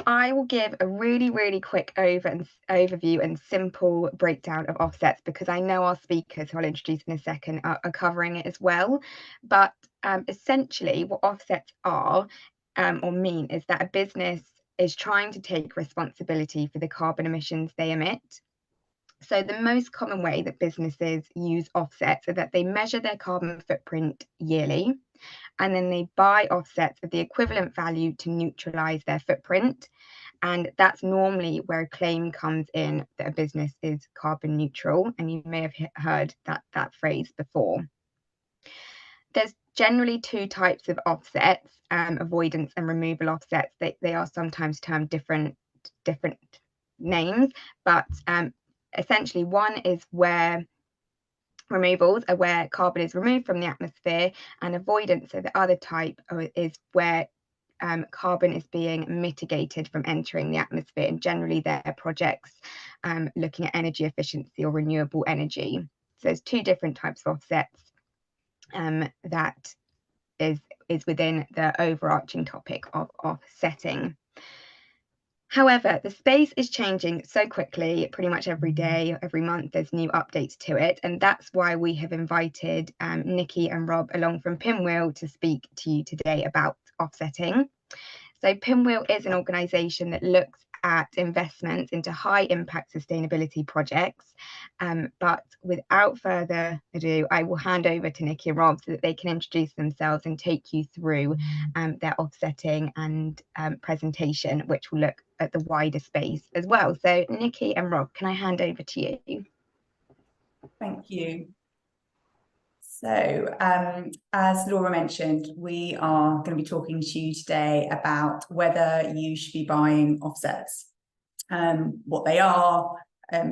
I will give a really quick overview and simple breakdown of offsets, because I know our speakers, who I'll introduce in a second, are covering it as well. But essentially, what offsets are or mean is that a business is trying to take responsibility for the carbon emissions they emit. So the most common way that businesses use offsets is that they measure their carbon footprint yearly, and then they buy offsets of the equivalent value to neutralize their footprint. And that's normally where a claim comes in that a business is carbon neutral. And you may have heard that phrase before. There's generally two types of offsets, avoidance and removal offsets. They are sometimes termed different names, but essentially one is where removals are where carbon is removed from the atmosphere, and avoidance, so the other type, is where carbon is being mitigated from entering the atmosphere, and generally they're projects looking at energy efficiency or renewable energy. So there's two different types of offsets that is within the overarching topic of offsetting. However, the space is changing so quickly, pretty much every day, every month, there's new updates to it. And that's why we have invited Nikki and Rob along from Pinwheel to speak to you today about offsetting. So Pinwheel is an organisation that looks at investments into high impact sustainability projects. But without further ado, I will hand over to Nikki and Rob so that they can introduce themselves and take you through their offsetting and presentation, which will look at the wider space as well. So Nikki and Rob, can I hand over to you? Thank you. So as Laura mentioned, we are going to be talking to you today about whether you should be buying offsets, what they are,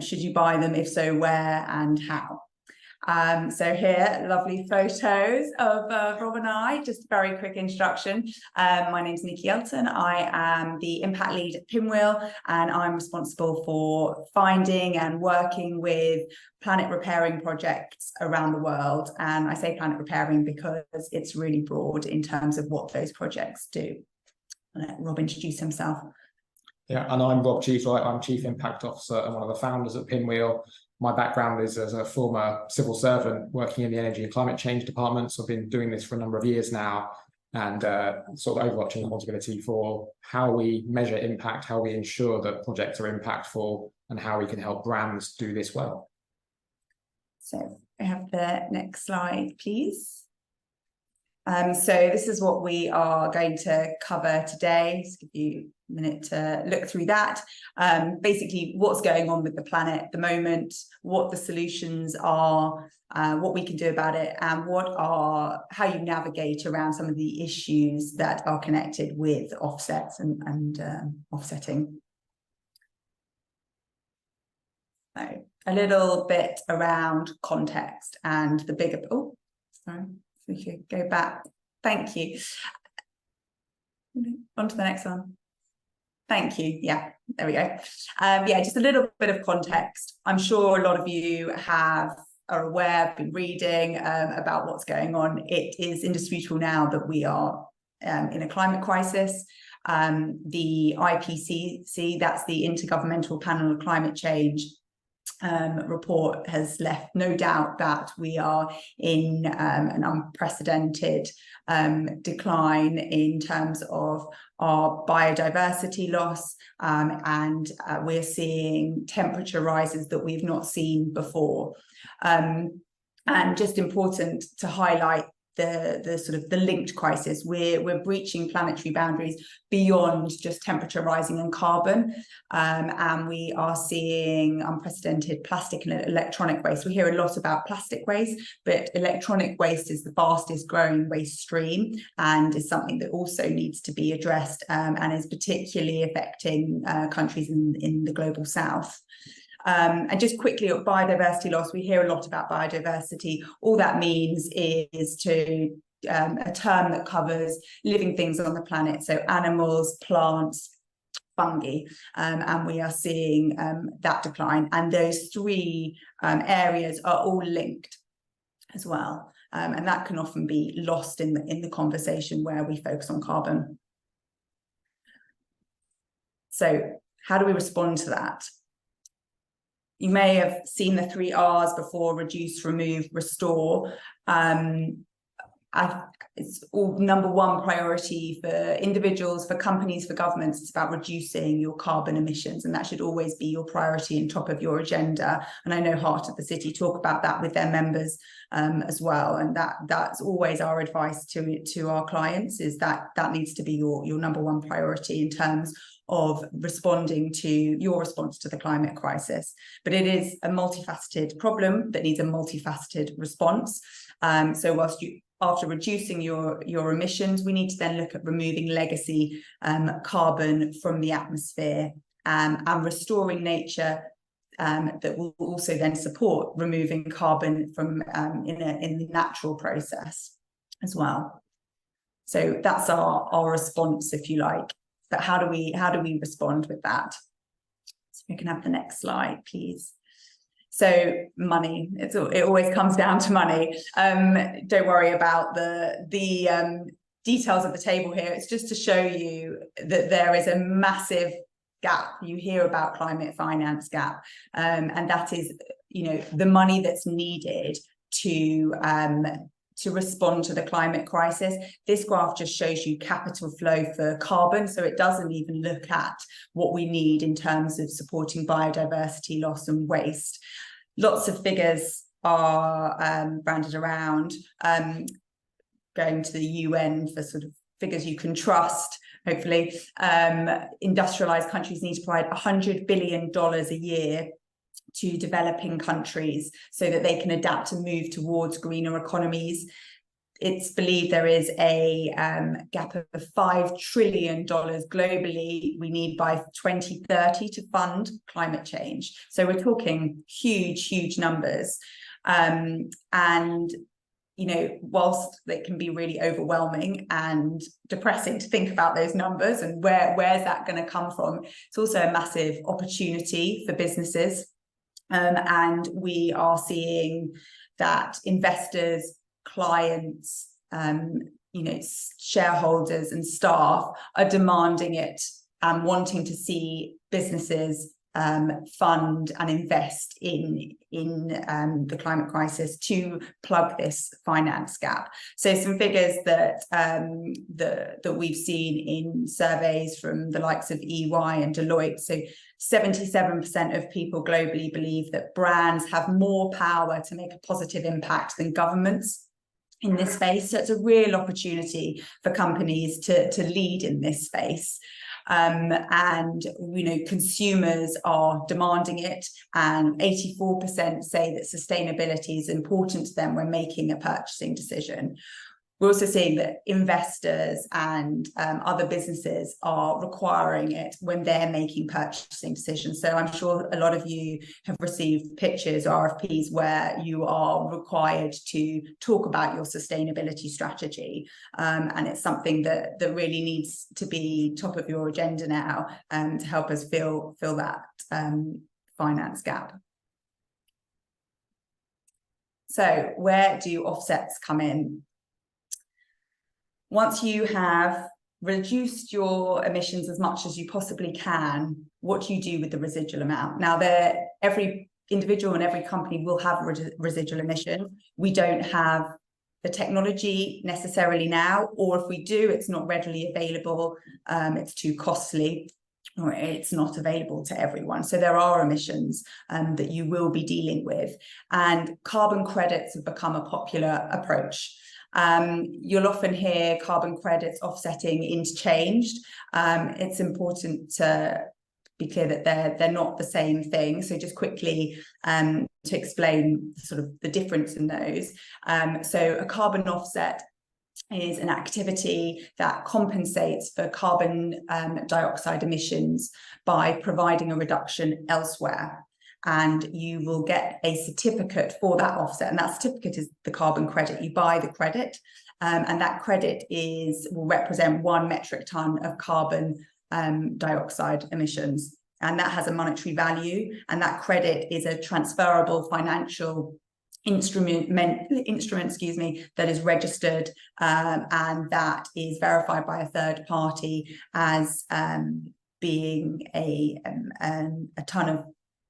should you buy them, if so, where and how. So here, lovely photos of Rob and I. Just a very quick introduction. My name's Nikki Elton. I am the impact lead at Pinwheel, and I'm responsible for finding and working with planet repairing projects around the world. And I say planet repairing because it's really broad in terms of what those projects do. I'll let Rob introduce himself. Yeah, and I'm Rob Cheethwright. I'm Chief Impact Officer and one of the founders at Pinwheel. My background is as a former civil servant working in the Energy and Climate Change Department. So I've been doing this for a number of years now, and sort of overarching responsibility for how we measure impact, how we ensure that projects are impactful, and how we can help brands do this well. So we have the next slide, please. So this is what we are going to cover today. Just give you a minute to look through that. Basically, what's going on with the planet at the moment, what the solutions are, what we can do about it, and how you navigate around some of the issues that are connected with offsets and offsetting. So a little bit around context and the bigger. Oh, sorry. We could go back. Thank you. On to the next one. Thank you. Yeah, there we go. Yeah, just a little bit of context. I'm sure a lot of you are aware, been reading about what's going on. It is indisputable now that we are in a climate crisis. The IPCC, that's the Intergovernmental Panel on Climate Change, report has left no doubt that we are in an unprecedented decline in terms of our biodiversity loss, and we're seeing temperature rises that we've not seen before. And just important to highlight the sort of the linked crisis. We're breaching planetary boundaries beyond just temperature rising and carbon, and we are seeing unprecedented plastic and electronic waste. We hear a lot about plastic waste, but electronic waste is the fastest growing waste stream and is something that also needs to be addressed, and is particularly affecting countries in the global south. And just quickly on biodiversity loss, we hear a lot about biodiversity. All that means is a term that covers living things on the planet, so animals, plants, fungi, and we are seeing that decline. And those three areas are all linked as well, and that can often be lost in the conversation where we focus on carbon. So how do we respond to that? You may have seen the 3 R's before: reduce, remove, restore. It's all number one priority for individuals, for companies, for governments. It's about reducing your carbon emissions, and that should always be your priority and top of your agenda. And I know Heart of the City talk about that with their members as well. And that's always our advice to our clients, is that needs to be your number one priority in terms of responding to your response to the climate crisis. But it is a multifaceted problem that needs a multifaceted response. So whilst after reducing your emissions, we need to then look at removing legacy carbon from the atmosphere, and restoring nature that will also then support removing carbon from in the natural process as well. So that's our response, if you like. But how do we respond with that? So we can have the next slide, please. So money, it always comes down to money. Don't worry about the details at the table here. It's just to show you that there is a massive gap. You hear about climate finance gap, and that is, the money that's needed to respond to the climate crisis. This graph just shows you capital flow for carbon, so it doesn't even look at what we need in terms of supporting biodiversity loss and waste. Lots of figures are branded around, going to the UN for sort of figures you can trust, hopefully. Industrialized countries need to provide $100 billion a year to developing countries so that they can adapt and move towards greener economies. It's believed there is a gap of $5 trillion globally we need by 2030 to fund climate change. So we're talking huge numbers. And, whilst it can be really overwhelming and depressing to think about those numbers and where's that going to come from, it's also a massive opportunity for businesses. And we are seeing that investors, clients, shareholders and staff are demanding it and wanting to see businesses fund and invest in the climate crisis to plug this finance gap. So some figures that we've seen in surveys from the likes of EY and Deloitte. So 77% of people globally believe that brands have more power to make a positive impact than governments in this space. So it's a real opportunity for companies to lead in this space. And consumers are demanding it, and 84% say that sustainability is important to them when making a purchasing decision. We're also seeing that investors and other businesses are requiring it when they're making purchasing decisions. So I'm sure a lot of you have received pitches, RFPs, where you are required to talk about your sustainability strategy. And it's something that really needs to be top of your agenda now, to help us fill that finance gap. So where do offsets come in? Once you have reduced your emissions as much as you possibly can, what do you do with the residual amount? Now, every individual and every company will have residual emission. We don't have the technology necessarily now, or if we do, it's not readily available, it's too costly, or it's not available to everyone. So there are emissions that you will be dealing with, and carbon credits have become a popular approach. You'll often hear carbon credits offsetting interchanged. It's important to be clear that they're not the same thing. So just quickly to explain sort of the difference in those. So a carbon offset is an activity that compensates for carbon dioxide emissions by providing a reduction elsewhere. And you will get a certificate for that offset, and that certificate is the carbon credit. You buy the credit, and that credit will represent 1 metric ton of carbon dioxide emissions, and that has a monetary value. And that credit is a transferable financial instrument, that is registered, and that is verified by a third party as being a ton of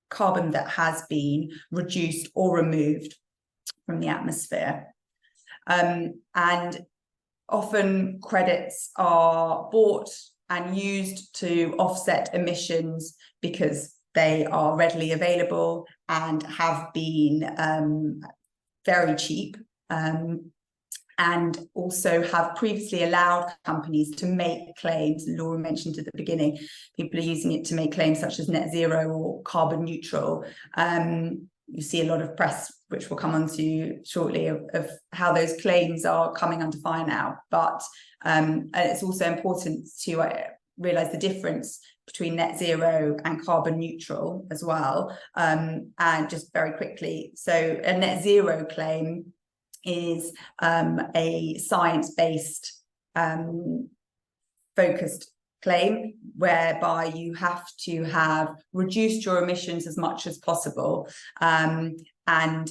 carbon that has been reduced or removed from the atmosphere. And often credits are bought and used to offset emissions because they are readily available and have been very cheap, and also have previously allowed companies to make claims. Laura mentioned at the beginning, people are using it to make claims such as net zero or carbon neutral. You see a lot of press, which we'll come on to shortly, of how those claims are coming under fire now. But it's also important to realise the difference between net zero and carbon neutral as well. And just very quickly, so a net zero claim is a science-based focused claim whereby you have to have reduced your emissions as much as possible and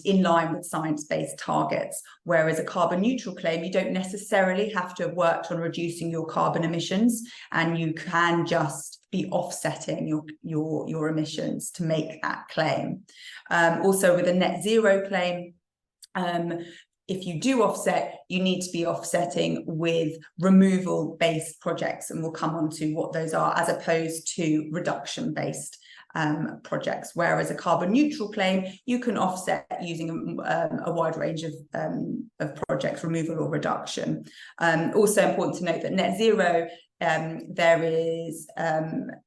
in line with science-based targets, whereas a carbon neutral claim, you don't necessarily have to have worked on reducing your carbon emissions, and you can just be offsetting your emissions to make that claim. Also with a net zero claim, if you do offset, you need to be offsetting with removal-based projects, and we'll come on to what those are, as opposed to reduction-based projects. Whereas a carbon neutral claim, you can offset using a wide range of projects, removal or reduction. Also important to note that net zero, there is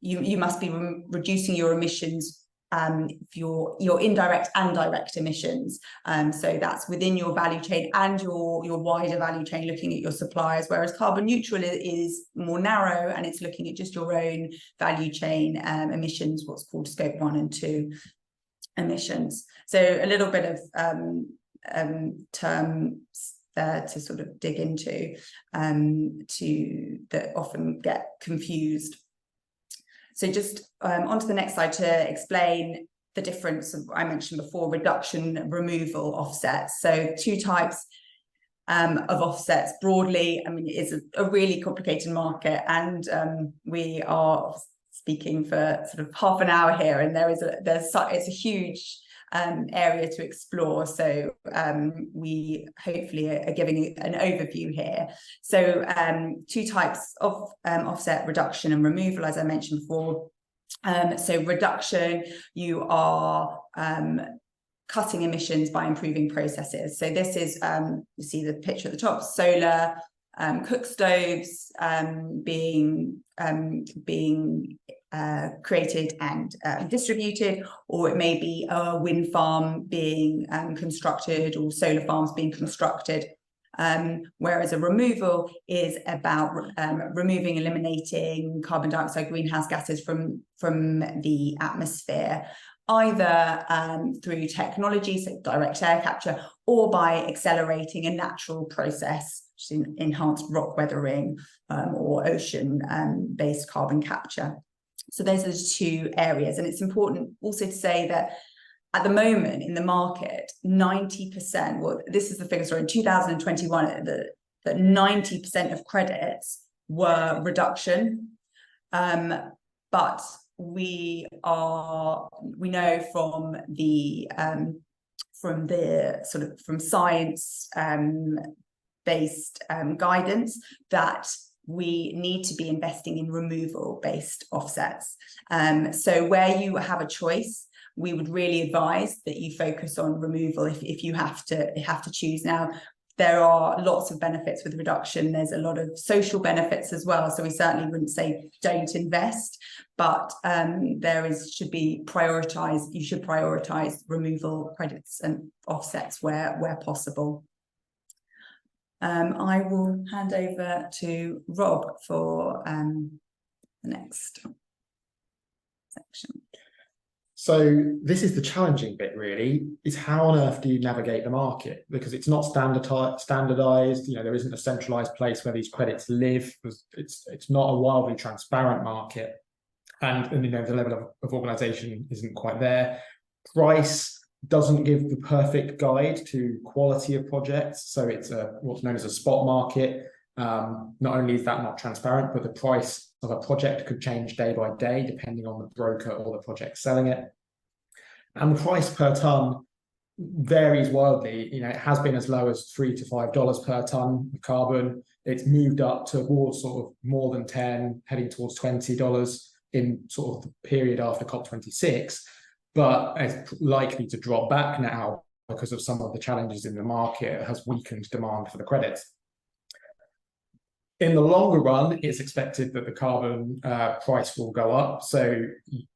you must be reducing your emissions, your indirect and direct emissions, so that's within your value chain and your wider value chain, looking at your suppliers, whereas carbon neutral is more narrow and it's looking at just your own value chain emissions, what's called scope 1 and 2 emissions. So a little bit of terms there to sort of dig into that often get confused. So just onto the next slide to explain the difference of, I mentioned before, reduction, removal, offsets. So two types of offsets broadly. I mean, it is a really complicated market, and we are speaking for sort of half an hour here, and it's a huge area to explore. So we hopefully are giving an overview here. So two types of offset: reduction and removal, as I mentioned before. So reduction, you are cutting emissions by improving processes. So this is, you see the picture at the top, solar, cook stoves being created and distributed, or it may be a wind farm being constructed, or solar farms being constructed. Whereas a removal is about eliminating carbon dioxide, greenhouse gases from the atmosphere, either through technology, so direct air capture, or by accelerating a natural process, which is enhanced rock weathering or ocean-based carbon capture. So those are the two areas. And it's important also to say that at the moment in the market, 90%, well, this is the figure, sorry, in 2021, that 90% of credits were reduction. But we know from science based guidance that we need to be investing in removal-based offsets. So where you have a choice, we would really advise that you focus on removal if you have to choose. Now, there are lots of benefits with reduction. There's a lot of social benefits as well. So we certainly wouldn't say don't invest, but you should prioritize removal credits and offsets where possible. I will hand over to Rob for the next section. So this is the challenging bit, really, is how on earth do you navigate the market? Because it's not standardized, there isn't a centralized place where these credits live. It's not a wildly transparent market. And the level of organization isn't quite there. Price doesn't give the perfect guide to quality of projects. So it's what's known as a spot market. Not only is that not transparent, but the price of a project could change day by day, depending on the broker or the project selling it. And the price per ton varies wildly. It has been as low as $3 to $5 per ton of carbon. It's moved up towards sort of more than 10, heading towards $20 in sort of the period after COP26, but it's likely to drop back now because of some of the challenges in the market. It has weakened demand for the credits. In the longer run, it's expected that the carbon price will go up. So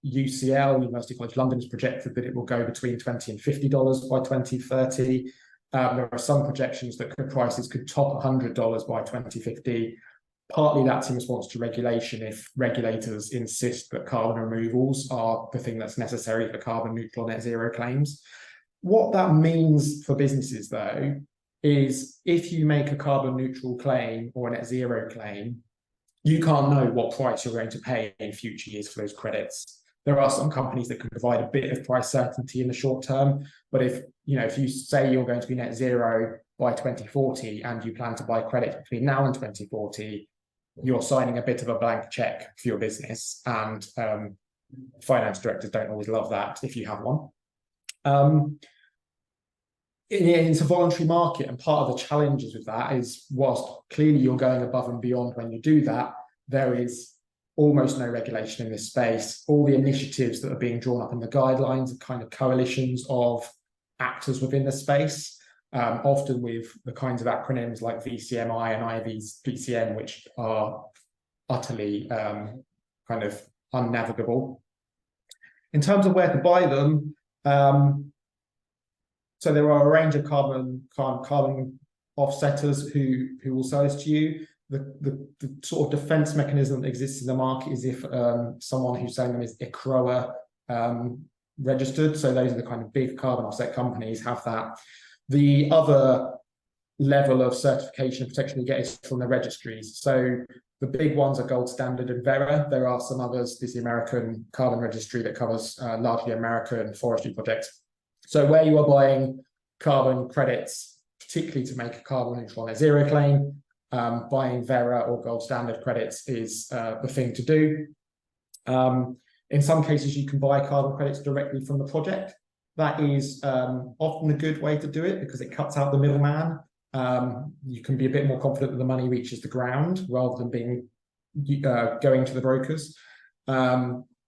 UCL, University College London, has projected that it will go between $20 and $50 by 2030. There are some projections that prices could top $100 by 2050. Partly that's in response to regulation, if regulators insist that carbon removals are the thing that's necessary for carbon neutral net zero claims. What that means for businesses, though, is if you make a carbon neutral claim or a net zero claim, you can't know what price you're going to pay in future years for those credits. There are some companies that can provide a bit of price certainty in the short term, but if you say you're going to be net zero by 2040 and you plan to buy credits between now and 2040, you're signing a bit of a blank check for your business, and finance directors don't always love that if you have one. It's a voluntary market, and part of the challenges with that is, whilst clearly you're going above and beyond when you do that, there is almost no regulation in this space. All the initiatives that are being drawn up in the guidelines are kind of coalitions of actors within the space, often with the kinds of acronyms like VCMI and IVCM, which are utterly kind of unnavigable. In terms of where to buy them, so there are a range of carbon offsetters who will sell this to you. The sort of defense mechanism that exists in the market is if someone who's selling them is ICROA registered. So those are the kind of big carbon offset companies have that. The other level of certification and protection you get is from the registries. So the big ones are Gold Standard and Verra. There are some others. There's the American Carbon Registry that covers largely American forestry projects. So where you are buying carbon credits, particularly to make a carbon neutral net zero claim, buying Verra or Gold Standard credits is the thing to do. In some cases, you can buy carbon credits directly from the project. That is often a good way to do it because it cuts out the middleman. You can be a bit more confident that the money reaches the ground rather than going to the brokers.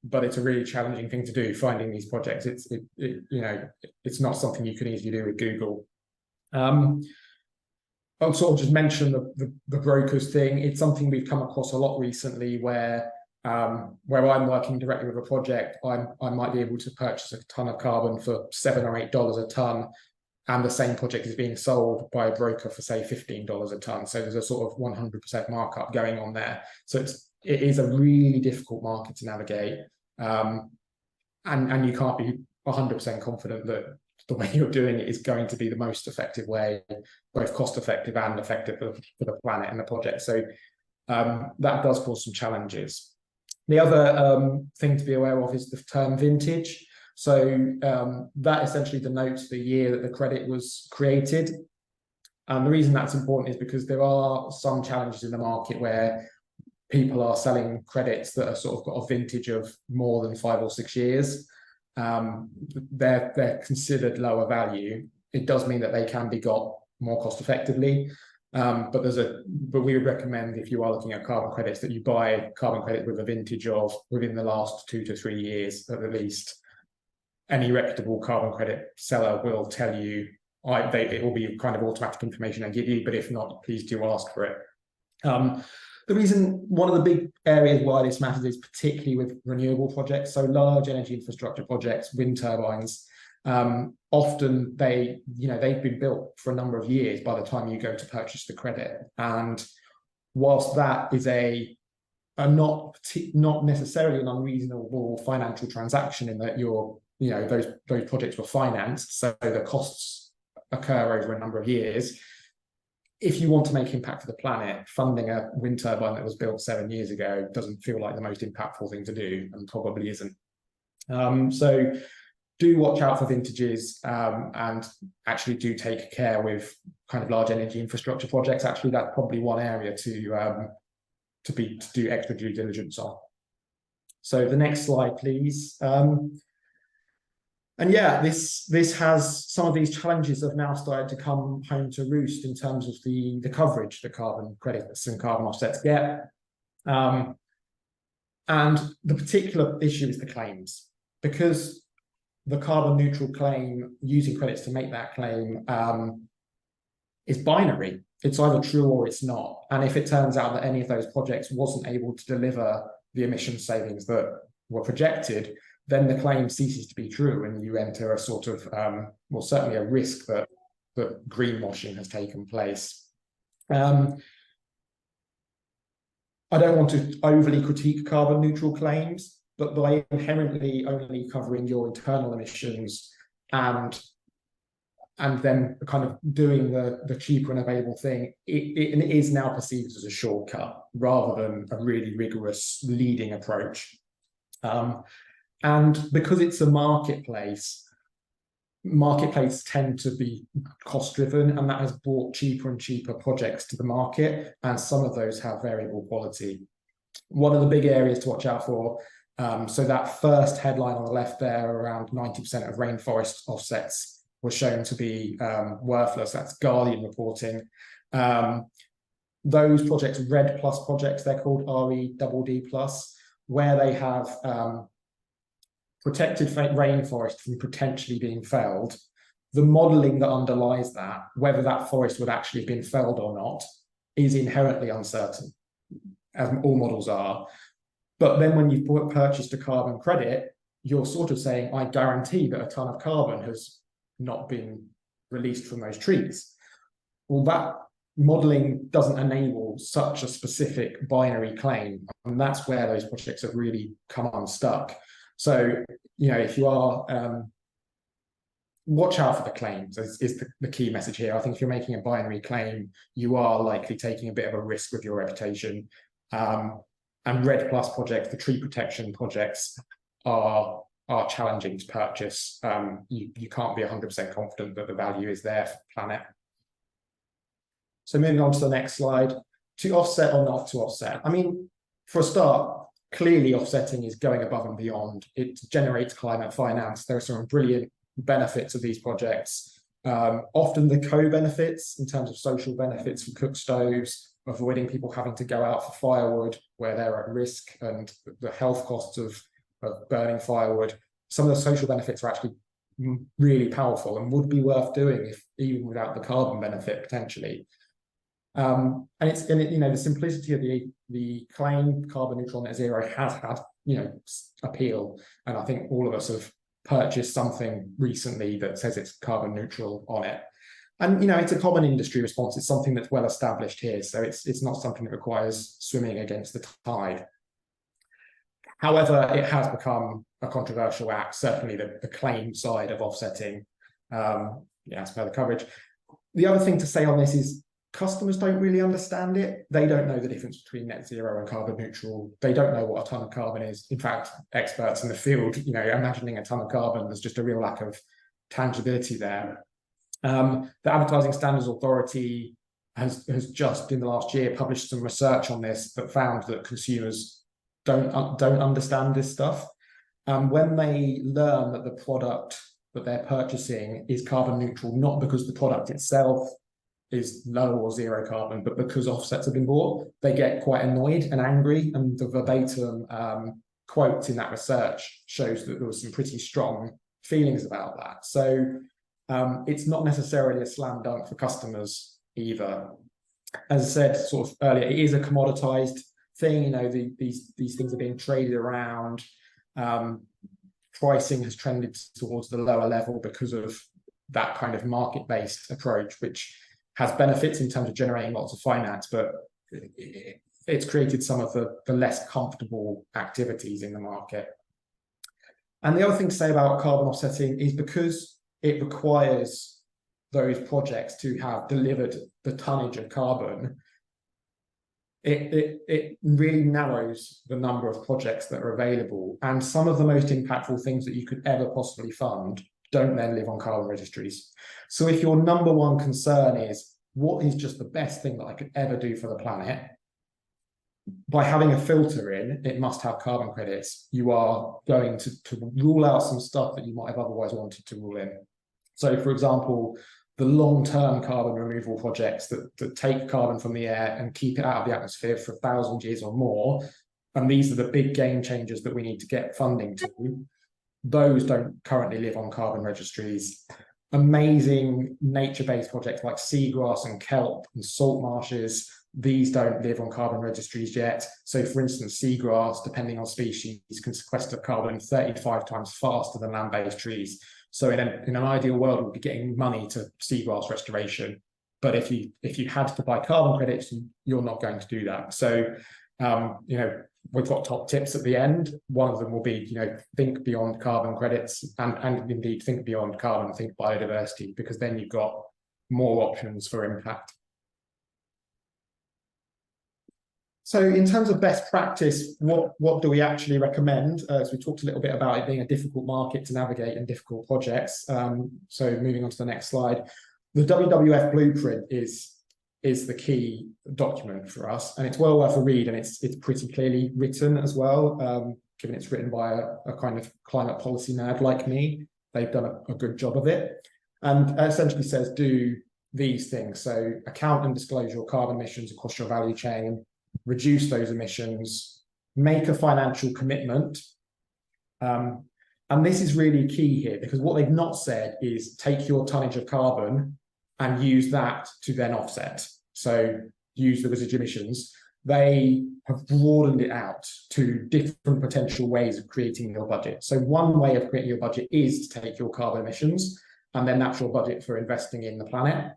But it's a really challenging thing to do, finding these projects. It's not something you can easily do with Google. I'll sort of just mention the brokers thing. It's something we've come across a lot recently where I'm working directly with a project, I might be able to purchase a ton of carbon for $7 or $8 a ton, and the same project is being sold by a broker for, say, $15 a ton. So there's a sort of 100% markup going on there. So it is a really difficult market to navigate. And you can't be 100% confident that the way you're doing it is going to be the most effective way, both cost effective and effective for the planet and the project. So that does cause some challenges. The other thing to be aware of is the term vintage. So that essentially denotes the year that the credit was created. And the reason that's important is because there are some challenges in the market where people are selling credits that are sort of got a vintage of more than 5 or 6 years. They're considered lower value. It does mean that they can be got more cost effectively. But we would recommend, if you are looking at carbon credits, that you buy carbon credit with a vintage of within the last 2 to 3 years at least. Any reputable carbon credit seller will tell you, it will be kind of automatic information they give you, but if not, please do ask for it. One of the big areas why this matters is particularly with renewable projects, so large energy infrastructure projects, wind turbines. Often they've been built for a number of years by the time you go to purchase the credit. And whilst that is not necessarily an unreasonable financial transaction in that those projects were financed, so the costs occur over a number of years. If you want to make impact for the planet, funding a wind turbine that was built 7 years ago doesn't feel like the most impactful thing to do, and probably isn't. So do watch out for vintages, and actually do take care with kind of large energy infrastructure projects. Actually, that's probably one area to do extra due diligence on. So the next slide, please. And yeah, this has some of these challenges have now started to come home to roost in terms of the coverage the carbon credits and carbon offsets get. And the particular issue is the claims, because the carbon neutral claim, using credits to make that claim, is binary. It's either true or it's not. And if it turns out that any of those projects wasn't able to deliver the emission savings that were projected, then the claim ceases to be true, and you enter a sort of, well, certainly a risk that greenwashing has taken place. I don't want to overly critique carbon neutral claims, but by inherently only covering your internal emissions and then kind of doing the cheaper and available thing, it is now perceived as a shortcut rather than a really rigorous leading approach. And because it's a marketplaces tend to be cost-driven, and that has brought cheaper and cheaper projects to the market, and some of those have variable quality. One of the big areas to watch out for, so that first headline on the left there, around 90% of rainforest offsets was shown to be worthless. That's Guardian reporting. Those projects, REDD+ projects, they're called REDD+, where they have protected rainforest from potentially being felled. The modelling that underlies that, whether that forest would actually have been felled or not, is inherently uncertain, as all models are. But then when you've purchased a carbon credit, you're sort of saying, I guarantee that a ton of carbon has not been released from those trees. Well, that modelling doesn't enable such a specific binary claim, and that's where those projects have really come unstuck. So, you know, if you are, watch out for the claims is the key message here. I think if you're making a binary claim, you are likely taking a bit of a risk with your reputation. And REDD+ projects, the tree protection projects, are challenging to purchase. You can't be 100% confident that the value is there for the planet. So moving on to the next slide, to offset or not to offset. I mean, for a start, clearly offsetting is going above and beyond. It generates climate finance. There are some brilliant benefits of these projects. Often the co-benefits in terms of social benefits from cook stoves, avoiding people having to go out for firewood where they're at risk, and the health costs of burning firewood. Some of the social benefits are actually really powerful and would be worth doing if even without the carbon benefit potentially. And you know, the simplicity of the claim carbon neutral net zero has had, you know, appeal, and I think all of us have purchased something recently that says it's carbon neutral on it. And you know, it's a common industry response. It's something that's well established here, so it's not something that requires swimming against the tide. However, it has become a controversial act, certainly the claim side of offsetting, as per the coverage. The other thing to say on this is customers don't really understand it. They don't know the difference between net zero and carbon neutral. They don't know what a ton of carbon is. In fact, experts in the field, you know, imagining a ton of carbon, there's just a real lack of tangibility there. The Advertising Standards Authority has just in the last year published some research on this that found that consumers don't understand this stuff. When they learn that the product that they're purchasing is carbon neutral, not because the product itself is low or zero carbon, but because offsets have been bought, they get quite annoyed and angry. And the verbatim quote in that research shows that there was some pretty strong feelings about that. So it's not necessarily a slam dunk for customers either. As I said sort of earlier, it is a commoditized thing. You know, these things are being traded around. Pricing has trended towards the lower level because of that kind of market-based approach, which has benefits in terms of generating lots of finance, but it's created some of the less comfortable activities in the market. And the other thing to say about carbon offsetting is because it requires those projects to have delivered the tonnage of carbon, it really narrows the number of projects that are available. And some of the most impactful things that you could ever possibly fund don't then live on carbon registries. So if your number one concern is what is just the best thing that I could ever do for the planet, by having a filter in, it must have carbon credits. You are going to rule out some stuff that you might have otherwise wanted to rule in. So, for example, the long-term carbon removal projects that take carbon from the air and keep it out of the atmosphere for 1,000 years or more, and these are the big game changers that we need to get funding to, those don't currently live on carbon registries. Amazing nature-based projects like seagrass and kelp and salt marshes, these don't live on carbon registries yet. So, for instance, seagrass, depending on species, can sequester carbon 35 times faster than land-based trees. So in an ideal world, we'd be getting money to seagrass restoration. But if you had to buy carbon credits, you're not going to do that. So, we've got top tips at the end. One of them will be, think beyond carbon credits and indeed think beyond carbon, think biodiversity, because then you've got more options for impact. So in terms of best practice, what do we actually recommend? As we talked a little bit about it being a difficult market to navigate and difficult projects. So moving on to the next slide, the WWF blueprint is the key document for us, and it's well worth a read, and it's pretty clearly written as well, given it's written by a kind of climate policy nerd like me. They've done a good job of it, and essentially says do these things. So account and disclose your carbon emissions across your value chain, reduce those emissions, make a financial commitment. And this is really key here, because what they've not said is take your tonnage of carbon and use that to then offset. So use the residual emissions. They have broadened it out to different potential ways of creating your budget. So one way of creating your budget is to take your carbon emissions, and then that's your budget for investing in the planet.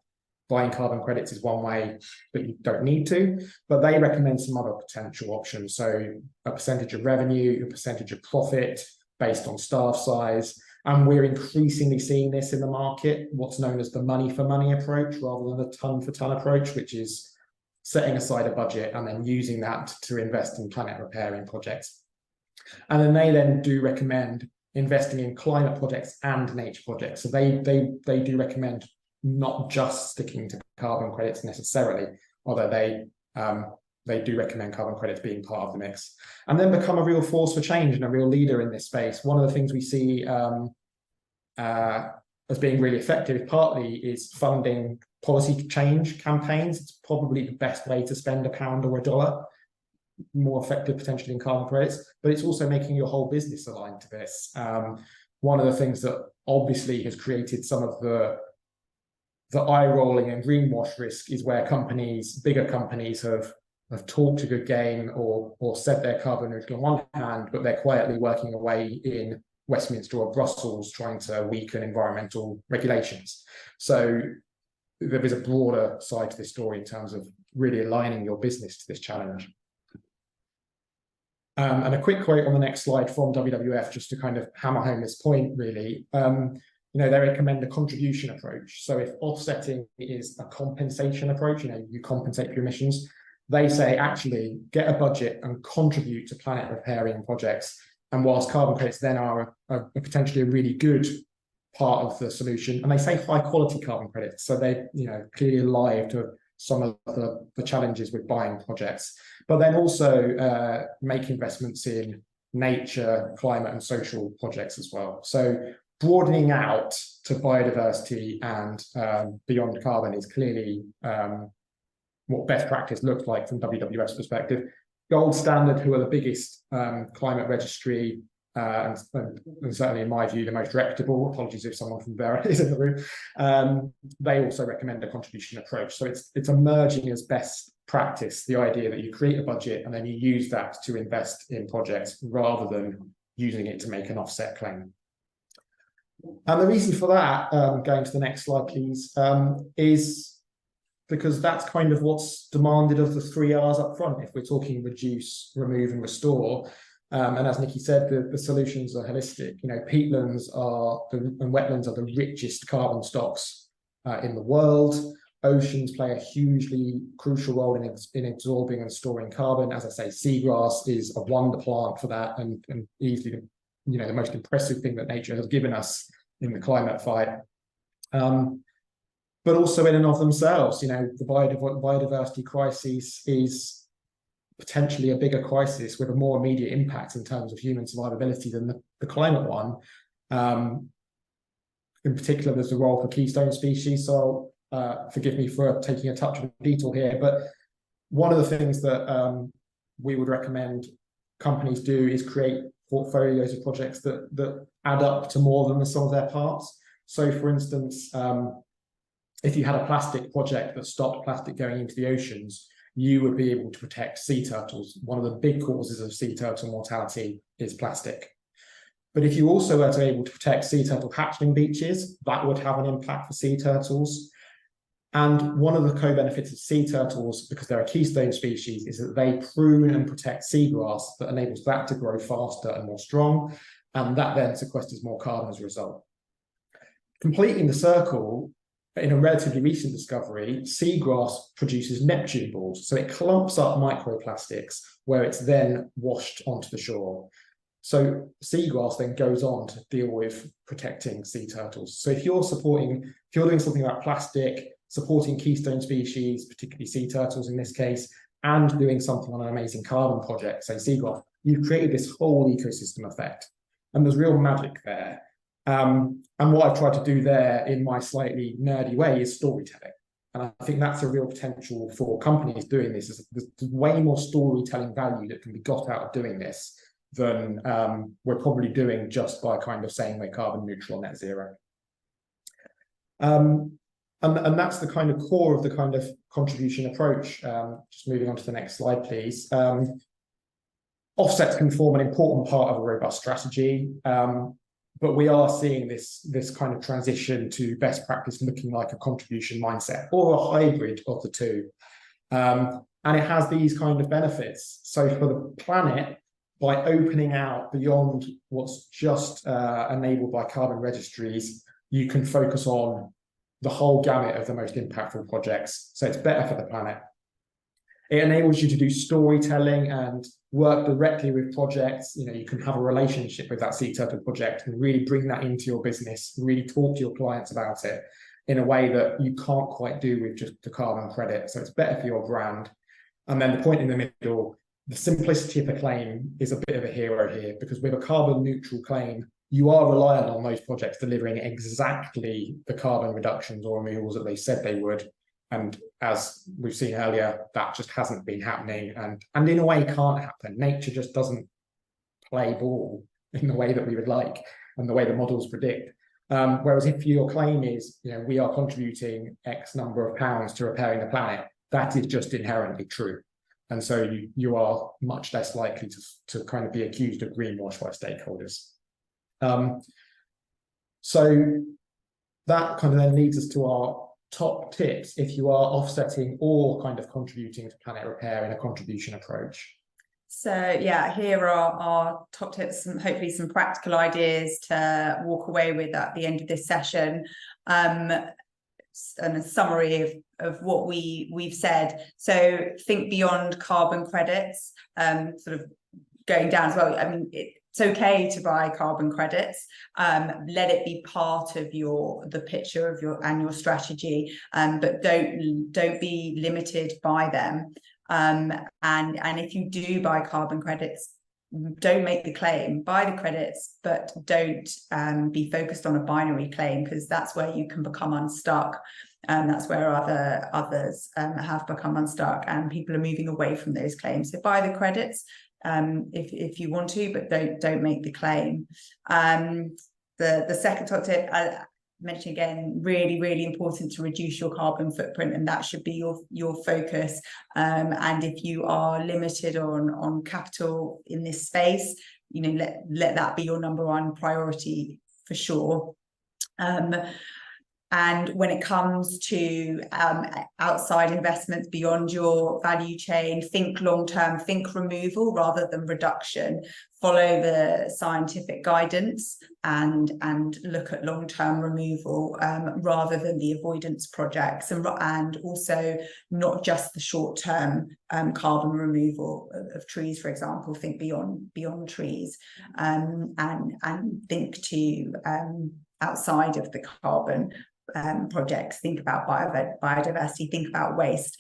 Buying carbon credits is one way, but you don't need to. But they recommend some other potential options. So a percentage of revenue, a percentage of profit based on staff size. And we're increasingly seeing this in the market, what's known as the money for money approach rather than the ton for ton approach, which is setting aside a budget and then using that to invest in planet repairing projects. And then they do recommend investing in climate projects and nature projects. So they do recommend not just sticking to carbon credits necessarily, although they do recommend carbon credits being part of the mix. And then become a real force for change and a real leader in this space. One of the things we see as being really effective partly is funding policy change campaigns. It's probably the best way to spend £1 or $1, more effective potentially in carbon credits, but it's also making your whole business aligned to this. One of the things that obviously has created some of the eye-rolling and greenwash risk is where bigger companies have talked a good game or said they're carbon neutral on one hand, but they're quietly working away in Westminster or Brussels trying to weaken environmental regulations. So there is a broader side to this story in terms of really aligning your business to this challenge. And a quick quote on the next slide from WWF, just to kind of hammer home this point, really. They recommend a contribution approach. So if offsetting is a compensation approach, you compensate for your emissions, they say actually get a budget and contribute to planet repairing projects. And whilst carbon credits then are potentially a really good part of the solution, and they say high quality carbon credits, so they clearly alive to some of the challenges with buying projects, but then also make investments in nature, climate and social projects as well. So broadening out to biodiversity and beyond carbon is clearly what best practice looks like from WWF's perspective. Gold Standard, who are the biggest climate registry, and certainly in my view, the most reputable, apologies if someone from there is in the room, they also recommend a contribution approach. So it's emerging as best practice, the idea that you create a budget and then you use that to invest in projects rather than using it to make an offset claim. And the reason for that, going to the next slide, please, is because that's kind of what's demanded of the 3 R's up front. If we're talking reduce, remove, and restore, and as Nikki said, the solutions are holistic. Peatlands and wetlands are the richest carbon stocks in the world. Oceans play a hugely crucial role in absorbing and storing carbon. As I say, seagrass is a wonder plant for that, and easily the most impressive thing that nature has given us in the climate fight. But also in and of themselves, the biodiversity crisis is potentially a bigger crisis with a more immediate impact in terms of human survivability than the climate one. In particular, there's the role for keystone species. So forgive me for taking a touch of a detour here, but one of the things that we would recommend companies do is create portfolios of projects that add up to more than the sum of their parts. So for instance, if you had a plastic project that stopped plastic going into the oceans, you would be able to protect sea turtles. One of the big causes of sea turtle mortality is plastic. But if you also were to be able to protect sea turtle hatchling beaches, that would have an impact for sea turtles. And one of the co-benefits of sea turtles, because they're a keystone species, is that they prune and protect seagrass that enables that to grow faster and more strong, and that then sequesters more carbon as a result. Completing the circle, in a relatively recent discovery, seagrass produces Neptune balls, so it clumps up microplastics where it's then washed onto the shore. So seagrass then goes on to deal with protecting sea turtles. So if you're doing something about plastic, supporting keystone species, particularly sea turtles in this case, and doing something on an amazing carbon project, say seagrass, you've created this whole ecosystem effect. And there's real magic there. And what I've tried to do there in my slightly nerdy way is storytelling. And I think that's a real potential for companies doing this. There's way more storytelling value that can be got out of doing this than we're probably doing just by kind of saying we're carbon neutral, net zero. And that's the kind of core of the kind of contribution approach. Just moving on to the next slide, please. Offsets can form an important part of a robust strategy, but we are seeing this kind of transition to best practice looking like a contribution mindset or a hybrid of the two. And it has these kind of benefits. So for the planet, by opening out beyond what's just enabled by carbon registries, you can focus on the whole gamut of the most impactful projects. So it's better for the planet. It enables you to do storytelling and work directly with projects. You know, you can have a relationship with that sea turtle project and really bring that into your business, really talk to your clients about it in a way that you can't quite do with just the carbon credit. So it's better for your brand. And then the point in the middle, the simplicity of the claim is a bit of a hero here, because with a carbon neutral claim, you are reliant on those projects delivering exactly the carbon reductions or removals that they said they would. And as we've seen earlier, that just hasn't been happening, and in a way can't happen. Nature just doesn't play ball in the way that we would like and the way the models predict. Whereas if your claim is, you know, we are contributing X number of pounds to repairing the planet, that is just inherently true. And so you are much less likely to kind of be accused of greenwash by stakeholders. So that kind of then leads us to our top tips if you are offsetting or kind of contributing to planet repair in a contribution approach. So yeah, here are our top tips and hopefully some practical ideas to walk away with at the end of this session, and a summary of what we've said. So think beyond carbon credits, sort of going down as well. I mean, it's okay to buy carbon credits. Let it be part of the picture of your strategy, but don't be limited by them. And if you do buy carbon credits, don't make the claim, buy the credits, but don't be focused on a binary claim, because that's where you can become unstuck. And that's where others have become unstuck, and people are moving away from those claims. So buy the credits if you want to, but don't make the claim. The second top tip, I mention again, really important to reduce your carbon footprint, and that should be your focus. And if you are limited on capital in this space, you know, let that be your number one priority for sure. And when it comes to outside investments beyond your value chain, think long-term, think removal rather than reduction. Follow the scientific guidance and look at long-term removal rather than the avoidance projects, and also not just the short-term carbon removal of trees, for example. Think beyond trees, and think to outside of the carbon projects. Think about biodiversity, think about waste.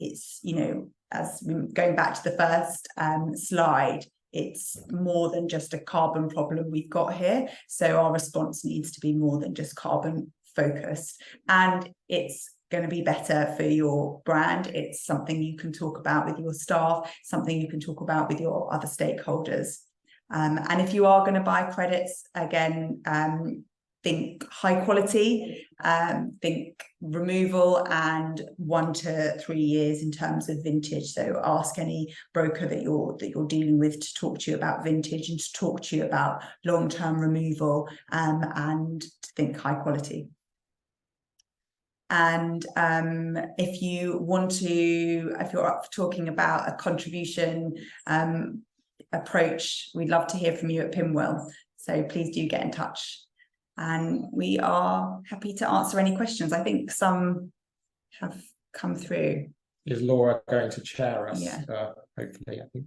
It's, you know, going back to the first slide, it's more than just a carbon problem we've got here. So our response needs to be more than just carbon focused, and it's going to be better for your brand. It's something you can talk about with your staff, something you can talk about with your other stakeholders. And if you are going to buy credits, again, think high quality, think removal, and 1 to 3 years in terms of vintage. So ask any broker that you're dealing with to talk to you about vintage and to talk to you about long-term removal, and to think high quality. And if you're up for talking about a contribution approach, we'd love to hear from you at Pinwheel. So please do get in touch. And we are happy to answer any questions. I think some have come through. Is Laura going to chair us? Yeah. Hopefully, I think.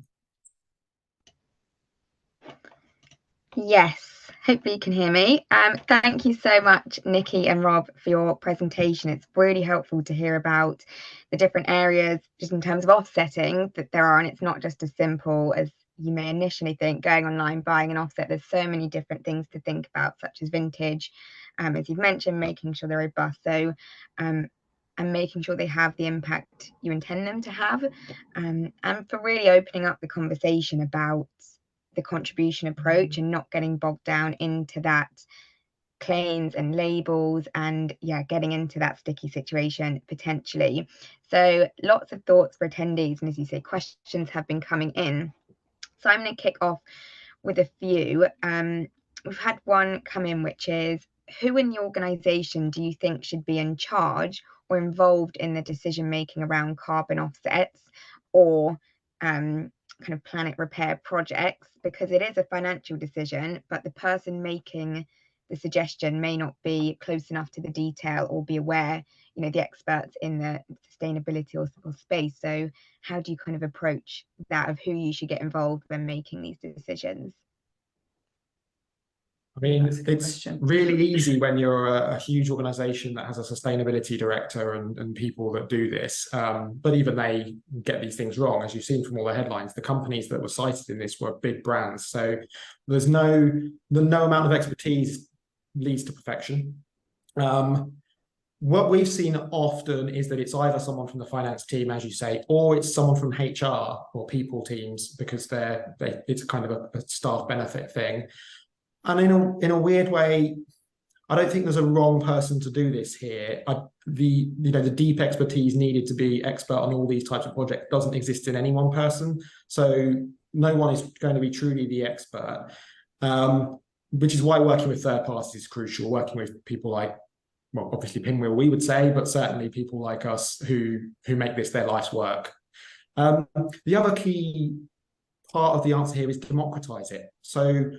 Yes, hopefully you can hear me. Thank you so much, Nikki and Rob, for your presentation. It's really helpful to hear about the different areas just in terms of offsetting that there are, and it's not just as simple as you may initially think, going online, buying an offset. There's so many different things to think about, such as vintage, as you've mentioned, making sure they're robust, so and making sure they have the impact you intend them to have, and for really opening up the conversation about the contribution approach and not getting bogged down into that claims and labels, and getting into that sticky situation potentially. So lots of thoughts for attendees, and as you say, questions have been coming in. So I'm going to kick off with a few. We've had one come in, which is, who in the organisation do you think should be in charge or involved in the decision making around carbon offsets or kind of planet repair projects? Because it is a financial decision, but the person making the suggestion may not be close enough to the detail or be aware, the experts in the sustainability or space. So how do you kind of approach that of who you should get involved when making these decisions? I mean, it's really easy when you're a huge organization that has a sustainability director and people that do this, but even they get these things wrong. As you've seen from all the headlines, the companies that were cited in this were big brands. So there's no amount of expertise leads to perfection. What we've seen often is that it's either someone from the finance team, as you say, or it's someone from HR or people teams, because it's kind of a staff benefit thing. And in a weird way, I don't think there's a wrong person to do this here. The deep expertise needed to be expert on all these types of projects doesn't exist in any one person. So no one is going to be truly the expert, which is why working with third parties is crucial. Working with people like, well, obviously Pinwheel, we would say, but certainly people like us who make this their life's work. The other key part of the answer here is democratize it. So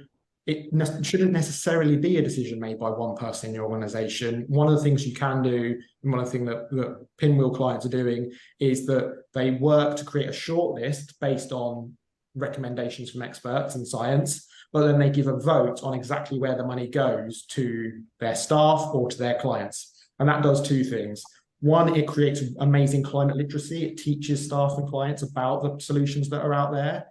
it shouldn't necessarily be a decision made by one person in your organization. One of the things you can do, and one of the things that Pinwheel clients are doing, is that they work to create a shortlist based on recommendations from experts and science, but then they give a vote on exactly where the money goes to their staff or to their clients. And that does two things. One, it creates amazing climate literacy. It teaches staff and clients about the solutions that are out there,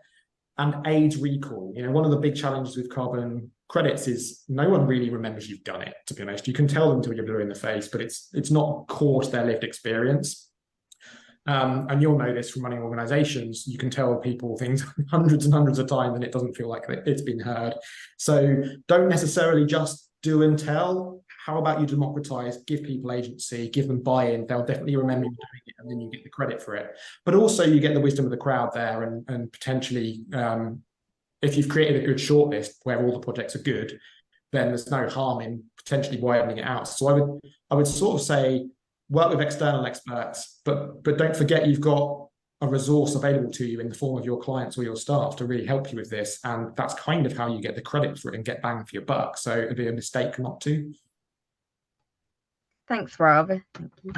and aids recall. One of the big challenges with carbon credits is no one really remembers you've done it, to be honest. You can tell them till you're blue in the face, but it's not core to their lived experience. And you'll know this from running organizations. You can tell people things hundreds and hundreds of times and it doesn't feel like it's been heard. So don't necessarily just do and tell. How about you democratize, give people agency, give them buy-in? They'll definitely remember you doing it, and then you get the credit for it. But also you get the wisdom of the crowd there, and potentially, if you've created a good shortlist where all the projects are good, then there's no harm in potentially widening it out. So I would sort of say work with external experts, but don't forget you've got a resource available to you in the form of your clients or your staff to really help you with this, and that's kind of how you get the credit for it and get bang for your buck. So it'd be a mistake not to. Thanks, Rob. Thank you.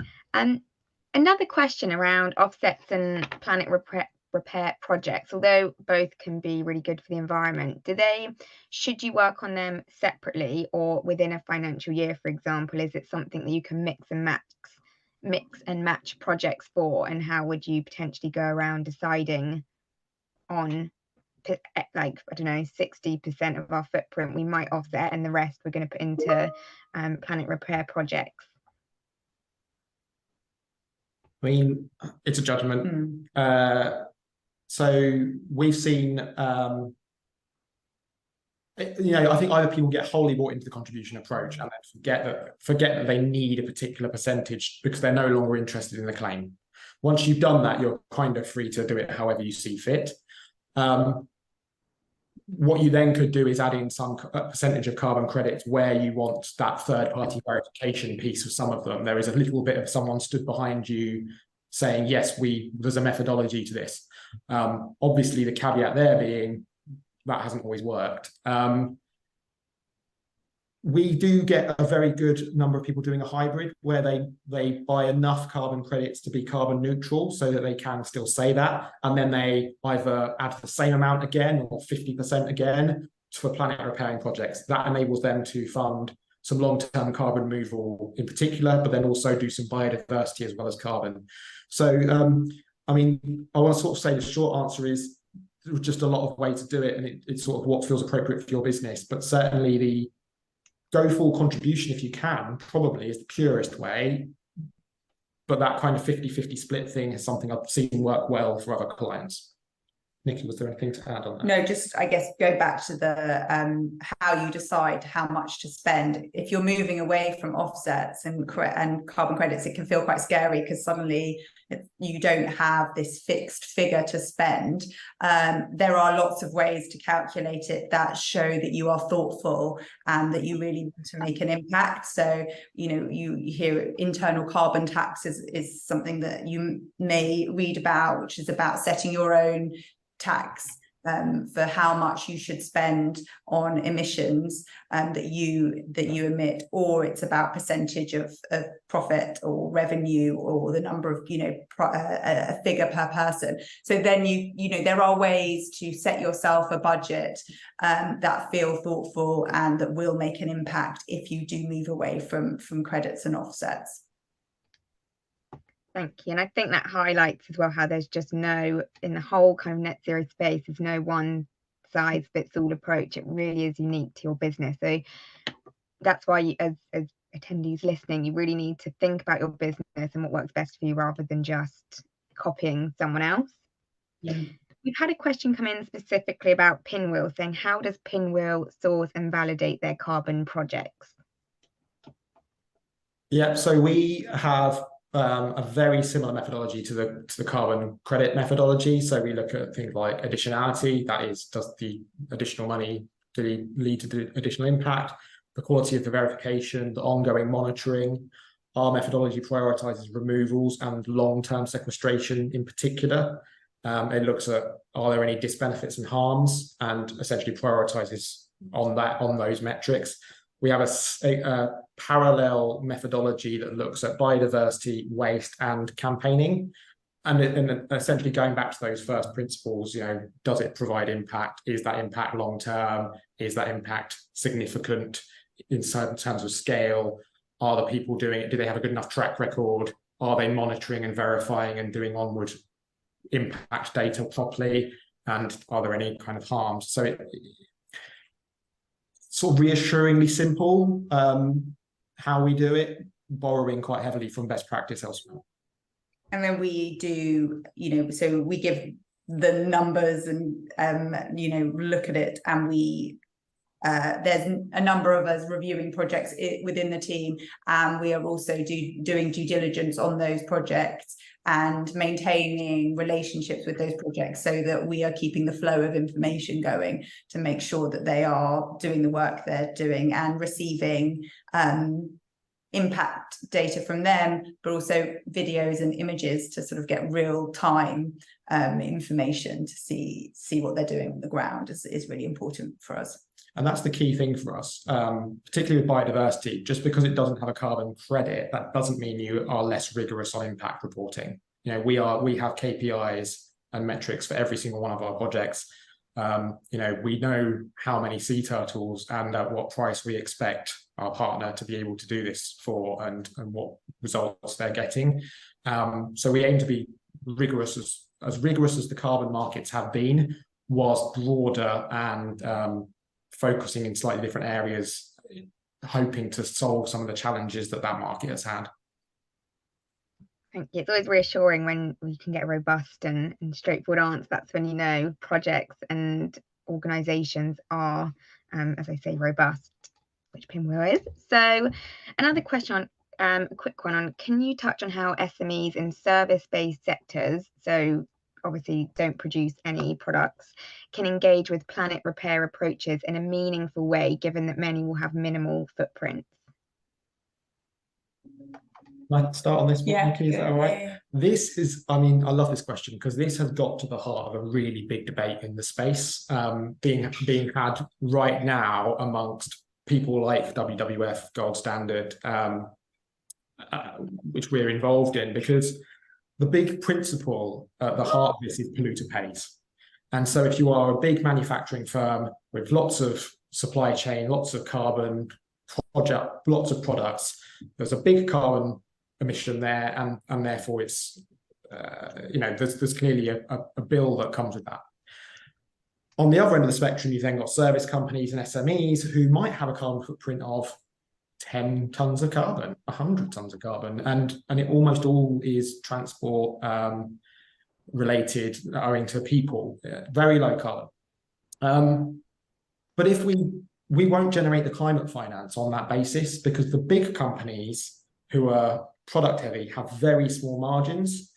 Another question around offsets and planet repair projects. Although both can be really good for the environment, should you work on them separately or within a financial year, for example? Is it something that you can mix and match mix and match projects for, and how would you potentially go around deciding on, like, I don't know, 60% of our footprint we might offset and the rest we're going to put into planet repair projects? I mean, it's a judgment. So we've seen, I think either people get wholly bought into the contribution approach and then forget that they need a particular percentage because they're no longer interested in the claim. Once you've done that, you're kind of free to do it however you see fit. What you then could do is add in some percentage of carbon credits where you want that third-party verification piece of some of them. There is a little bit of someone stood behind you saying, yes, there's a methodology to this. Obviously, the caveat there being that hasn't always worked. We do get a very good number of people doing a hybrid where they buy enough carbon credits to be carbon neutral so that they can still say that. And then they either add the same amount again or 50% again for planet repairing projects. That enables them to fund some long-term carbon removal in particular, but then also do some biodiversity as well as carbon. So, I mean, I want to sort of say the short answer is there's just a lot of ways to do it, and it's sort of what feels appropriate for your business. But certainly the go full contribution, if you can, probably is the purest way. But that kind of 50-50 split thing is something I've seen work well for other clients. Nikki, was there anything to add on that? No, just I guess go back to the how you decide how much to spend. If you're moving away from offsets and carbon credits, it can feel quite scary because suddenly you don't have this fixed figure to spend. There are lots of ways to calculate it that show that you are thoughtful and that you really want to make an impact. So, you hear internal carbon tax is something that you may read about, which is about setting your own tax for how much you should spend on emissions that you emit, or it's about percentage of profit or revenue or the number of a figure per person. So then there are ways to set yourself a budget that feel thoughtful and that will make an impact if you do move away from credits and offsets. Thank you. And I think that highlights as well how there's just in the whole kind of net zero space, there's no one size fits all approach. It really is unique to your business. So that's why as attendees listening, you really need to think about your business and what works best for you rather than just copying someone else. Yeah. We've had a question come in specifically about Pinwheel, saying, how does Pinwheel source and validate their carbon projects? Yeah, so we have a very similar methodology to the carbon credit methodology. So we look at things like additionality, that is, does the additional money lead to the additional impact, the quality of the verification, the ongoing monitoring. Our methodology prioritizes removals and long-term sequestration in particular. It looks at, are there any disbenefits and harms, and essentially prioritizes on those metrics. We have a parallel methodology that looks at biodiversity, waste, and campaigning. And essentially going back to those first principles, does it provide impact? Is that impact long-term? Is that impact significant in terms of scale? Are the people doing it? Do they have a good enough track record? Are they monitoring and verifying and doing onward impact data properly? And are there any kind of harms? So sort of reassuringly simple how we do it, borrowing quite heavily from best practice elsewhere. And then we do, so we give the numbers and, look at it, and there's a number of us reviewing projects within the team, and we are also doing due diligence on those projects and maintaining relationships with those projects so that we are keeping the flow of information going to make sure that they are doing the work they're doing and receiving impact data from them, but also videos and images to sort of get real-time information to see what they're doing on the ground is really important for us. And that's the key thing for us, particularly with biodiversity. Just because it doesn't have a carbon credit, that doesn't mean you are less rigorous on impact reporting. We have KPIs and metrics for every single one of our projects. We know how many sea turtles and at what price we expect our partner, to be able to do this for, and what results they're getting. So we aim to be rigorous, as rigorous as the carbon markets have been, whilst broader and focusing in slightly different areas, hoping to solve some of the challenges that market has had. Thank you. It's always reassuring when we can get a robust and straightforward answer. That's when you know projects and organisations are, as I say, robust, which Pinwheel is. So another question on, a quick one on, can you touch on how SMEs in service-based sectors, so obviously don't produce any products, can engage with planet repair approaches in a meaningful way, given that many will have minimal footprints? Might start on this one, Nikki, is that all right? Yeah. This is, I mean, I love this question because this has got to the heart of a really big debate in the space, being had right now amongst people like WWF, Gold Standard, which we're involved in, because the big principle at the heart of this is polluter pays. And so if you are a big manufacturing firm with lots of supply chain, lots of carbon project, lots of products, there's a big carbon emission there, and therefore it's there's clearly a bill that comes with that. On the other end of the spectrum, you've then got service companies and SMEs who might have a carbon footprint of 10 tons of carbon, 100 tons of carbon, and it almost all is transport related, owing to people, very low carbon. But if we won't generate the climate finance on that basis, because the big companies who are product heavy have very small margins,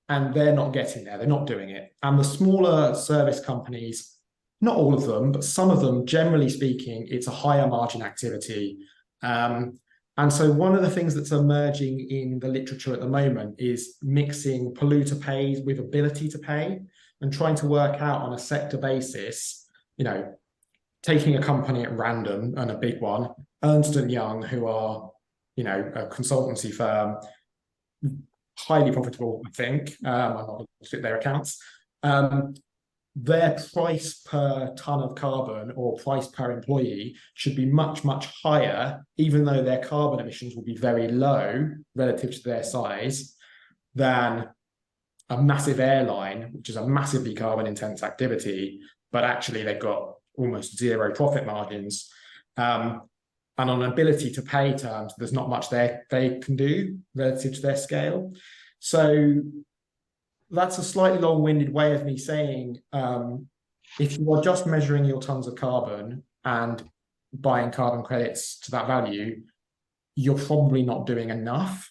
and they're not getting there, they're not doing it. And the smaller service companies, not all of them, but some of them, generally speaking, it's a higher margin activity. And so one of the things that's emerging in the literature at the moment is mixing polluter pays with ability to pay, and trying to work out on a sector basis, taking a company at random, and a big one, Ernst & Young, who are a consultancy firm, highly profitable, I think. I'm not looking at their accounts. Their price per ton of carbon, or price per employee, should be much, much higher, even though their carbon emissions will be very low relative to their size, than a massive airline, which is a massively carbon intense activity, but actually they've got almost zero profit margins. And on ability to pay terms, there's not much they can do relative to their scale. So that's a slightly long-winded way of me saying, if you are just measuring your tons of carbon and buying carbon credits to that value, you're probably not doing enough.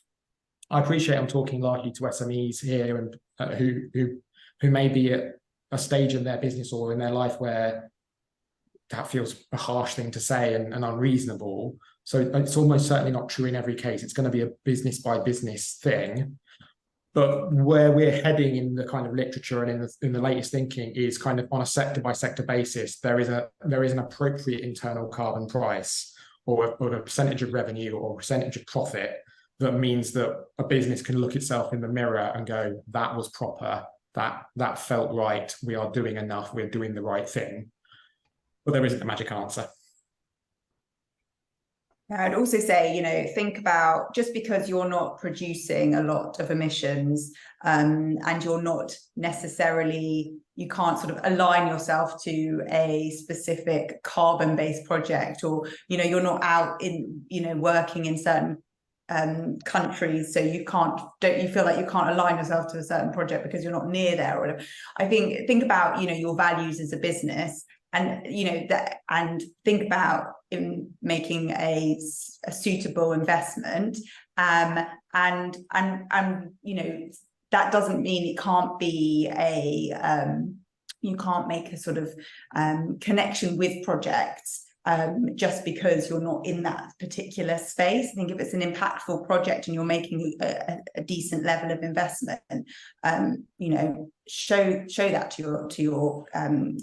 I appreciate I'm talking largely to SMEs here, and who may be at a stage in their business or in their life where that feels a harsh thing to say and unreasonable. So it's almost certainly not true in every case. It's going to be a business by business thing. But where we're heading in the kind of literature and in the latest thinking is kind of on a sector by sector basis. There is an appropriate internal carbon price, or a percentage of revenue or a percentage of profit, that means that a business can look itself in the mirror and go, that was proper, that felt right, we are doing enough, we're doing the right thing. But there isn't a magic answer. I'd also say, think about, just because you're not producing a lot of emissions, and you're not necessarily, you can't sort of align yourself to a specific carbon-based project, or, you're not out in, working in certain countries, so don't you feel like you can't align yourself to a certain project because you're not near there, or whatever. I think about, your values as a business, and and think about in making a suitable investment, and that doesn't mean it can't be you can't make a sort of connection with projects just because you're not in that particular space. I think if it's an impactful project and you're making a decent level of investment, show that to your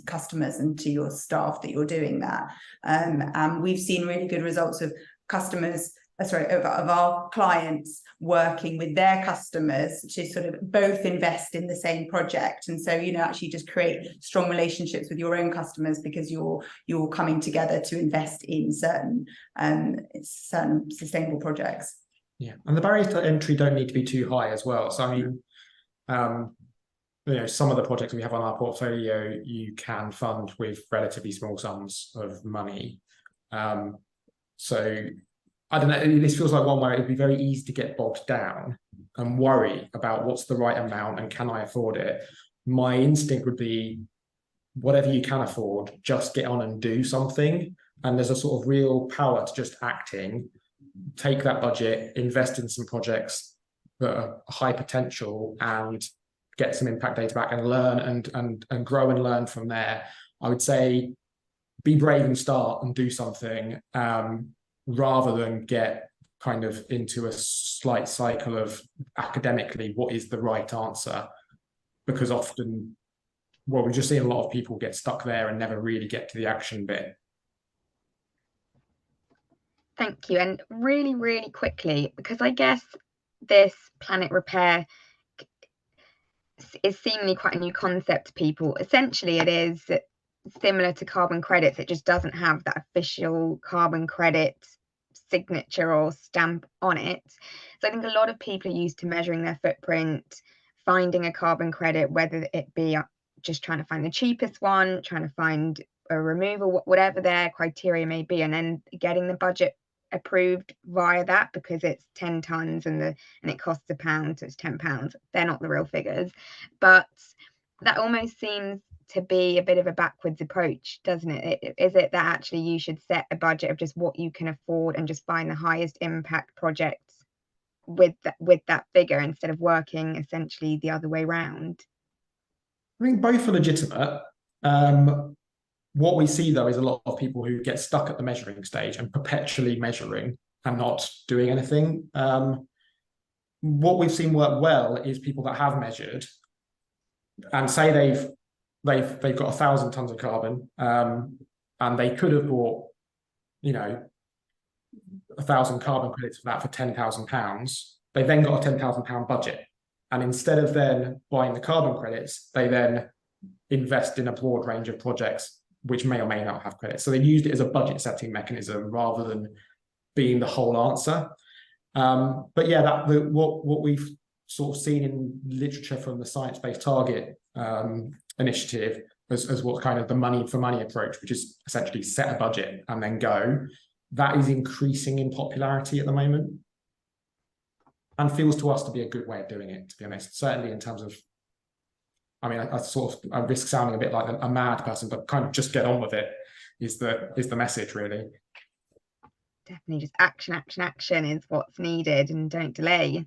customers and to your staff that you're doing that. And we've seen really good results of customers of our clients working with their customers to sort of both invest in the same project. And so, actually just create strong relationships with your own customers, because you're coming together to invest in certain sustainable projects. Yeah, and the barriers to entry don't need to be too high as well. So I mean, some of the projects we have on our portfolio, you can fund with relatively small sums of money. So I don't know, this feels like one where it'd be very easy to get bogged down and worry about what's the right amount and can I afford it. My instinct would be, whatever you can afford, just get on and do something. And there's a sort of real power to just acting. Take that budget, invest in some projects that are high potential, and get some impact data back, and learn and grow and learn from there. I would say be brave and start and do something, rather than get kind of into a slight cycle of academically what is the right answer, because often, well, we're just seeing a lot of people get stuck there and never really get to the action bit. Thank you. And really, really quickly, because I guess this Planet Repair is seemingly quite a new concept to people. Essentially, it is similar to carbon credits. It just doesn't have that official carbon credit signature or stamp on it. So I think a lot of people are used to measuring their footprint, finding a carbon credit, whether it be just trying to find the cheapest one, trying to find a removal, whatever their criteria may be, and then getting the budget approved via that, because it's 10 tons and it costs £1, so it's £10. They're not the real figures, but that almost seems to be a bit of a backwards approach, doesn't it? Is it that actually you should set a budget of just what you can afford and just find the highest impact projects with that figure, instead of working essentially the other way around? I think both are legitimate. What we see, though, is a lot of people who get stuck at the measuring stage and perpetually measuring and not doing anything. What we've seen work well is people that have measured and say they've got 1,000 tons of carbon, and they could have bought, 1,000 carbon credits for that for £10,000. They then got a £10,000 budget, and instead of then buying the carbon credits, they then invest in a broad range of projects which may or may not have credits. So they used it as a budget setting mechanism rather than being the whole answer. But yeah, what we've sort of seen in literature from the Science Based Target initiative as what kind of the money for money approach, which is essentially set a budget and then go, that is increasing in popularity at the moment, and feels to us to be a good way of doing it, to be honest. Certainly in terms of, I mean, I risk sounding a bit like a mad person, but kind of just get on with it is the message, really. Definitely, just action is what's needed, and don't delay.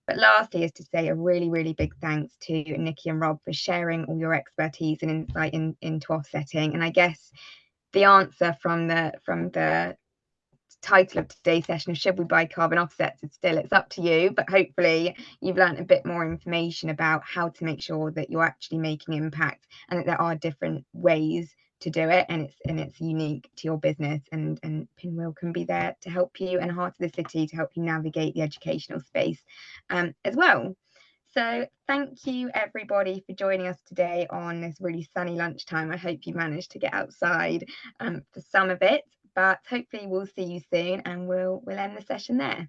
But lastly is to say a really, really big thanks to Nikki and Rob for sharing all your expertise and insight into offsetting. And I guess the answer from the title of today's session of should we buy carbon offsets is still, it's up to you, but hopefully you've learned a bit more information about how to make sure that you're actually making impact, and that there are different ways to do it, and it's unique to your business, and Pinwheel can be there to help you, and Heart of the City to help you navigate the educational space as well. So thank you everybody for joining us today on this really sunny lunchtime. I hope you managed to get outside for some of it, but hopefully we'll see you soon, and we'll end the session there.